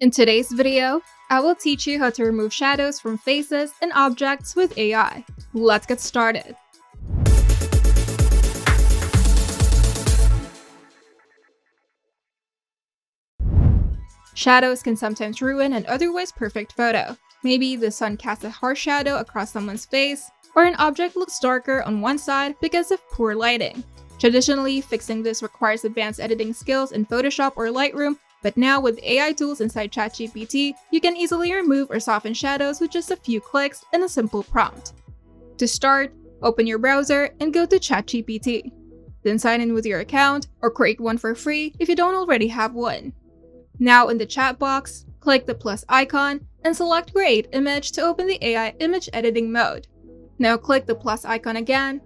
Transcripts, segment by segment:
In today's video, I will teach you how to remove shadows from faces and objects with AI. Let's get started. Shadows can sometimes ruin an otherwise perfect photo. Maybe the sun casts a harsh shadow across someone's face, or an object looks darker on one side because of poor lighting. Traditionally, fixing this requires advanced editing skills in Photoshop or Lightroom, but now with AI tools inside ChatGPT, you can easily remove or soften shadows with just a few clicks and a simple prompt. To start, open your browser and go to ChatGPT. Then sign in with your account or create one for free if you don't already have one. Now in the chat box, click the plus icon and select Create Image to open the AI image editing mode. Now click the plus icon again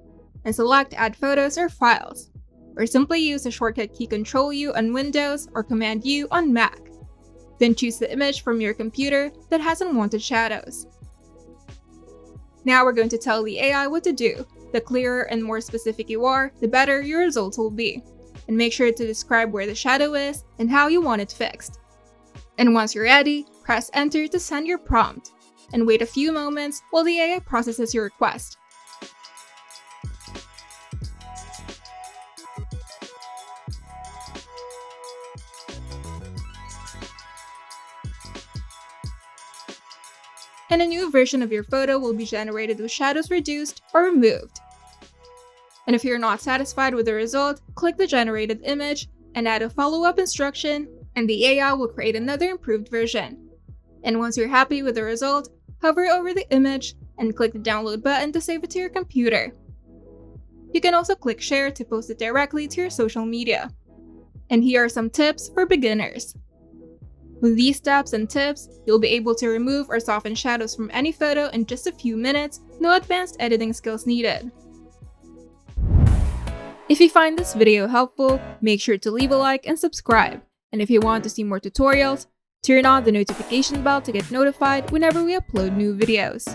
and select Add Photos or Files, or simply use the shortcut key Ctrl-U on Windows or Command-U on Mac. Then choose the image from your computer that has unwanted shadows. Now we're going to tell the AI what to do. The clearer and more specific you are, the better your results will be. And make sure to describe where the shadow is and how you want it fixed. And once you're ready, press Enter to send your prompt, and wait a few moments while the AI processes your request. And a new version of your photo will be generated with shadows reduced or removed. And if you're not satisfied with the result, click the generated image and add a follow-up instruction, and the AI will create another improved version. And once you're happy with the result, hover over the image and click the download button to save it to your computer. You can also click share to post it directly to your social media. And here are some tips for beginners. With these steps and tips, you'll be able to remove or soften shadows from any photo in just a few minutes, no advanced editing skills needed. If you find this video helpful, make sure to leave a like and subscribe. And if you want to see more tutorials, turn on the notification bell to get notified whenever we upload new videos.